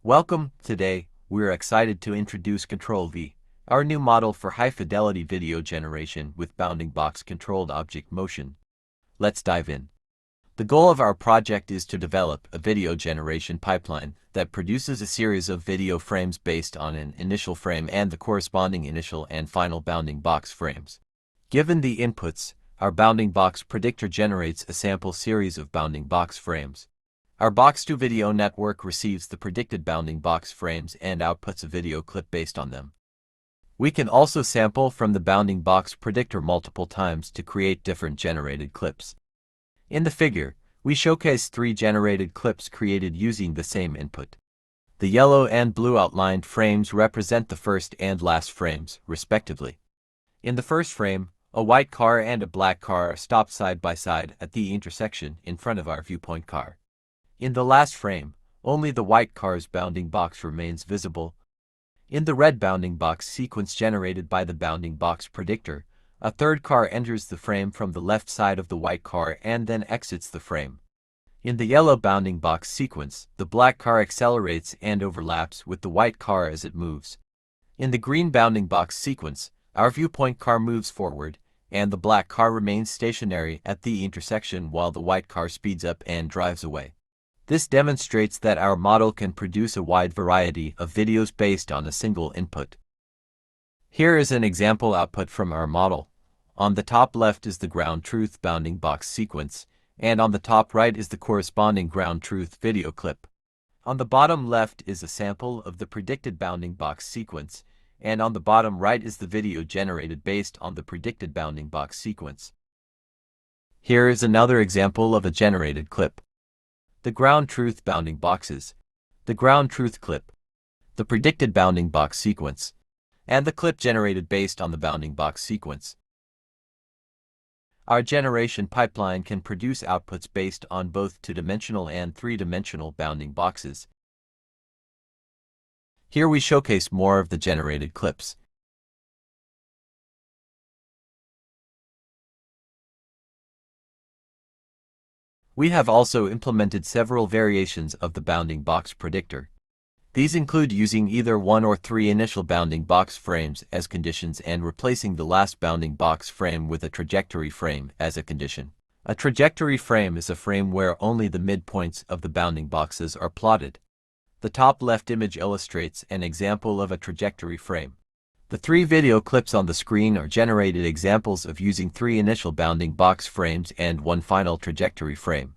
Welcome. Today, we're excited to introduce Ctrl-V, our new model for high-fidelity video generation with bounding box-controlled object motion. Let's dive in. The goal of our project is to develop a video generation pipeline that produces a series of video frames based on an initial frame and the corresponding initial and final bounding box frames. Given the inputs, our bounding box predictor generates a sample series of bounding box frames. Our box-to-video network receives the predicted bounding box frames and outputs a video clip based on them. We can also sample from the bounding box predictor multiple times to create different generated clips. In the figure, we showcase 3 generated clips created using the same input. The yellow and blue outlined frames represent the first and last frames, respectively. In the first frame, a white car and a black car are stopped side by side at the intersection in front of our viewpoint car. In the last frame, only the white car's bounding box remains visible. In the red bounding box sequence generated by the bounding box predictor, a third car enters the frame from the left side of the white car and then exits the frame. In the yellow bounding box sequence, the black car accelerates and overlaps with the white car as it moves. In the green bounding box sequence, our viewpoint car moves forward, and the black car remains stationary at the intersection while the white car speeds up and drives away. This demonstrates that our model can produce a wide variety of videos based on a single input. Here is an example output from our model. On the top left is the ground truth bounding box sequence, and on the top right is the corresponding ground truth video clip. On the bottom left is a sample of the predicted bounding box sequence, and on the bottom right is the video generated based on the predicted bounding box sequence. Here is another example of a generated clip. The ground truth bounding boxes, the ground truth clip, the predicted bounding box sequence, and the clip generated based on the bounding box sequence. Our generation pipeline can produce outputs based on both 2-dimensional and 3-dimensional bounding boxes. Here we showcase more of the generated clips. We have also implemented several variations of the bounding box predictor. These include using either 1 or 3 initial bounding box frames as conditions and replacing the last bounding box frame with a trajectory frame as a condition. A trajectory frame is a frame where only the midpoints of the bounding boxes are plotted. The top left image illustrates an example of a trajectory frame. The 3 video clips on the screen are generated examples of using 3 initial bounding box frames and 1 final trajectory frame.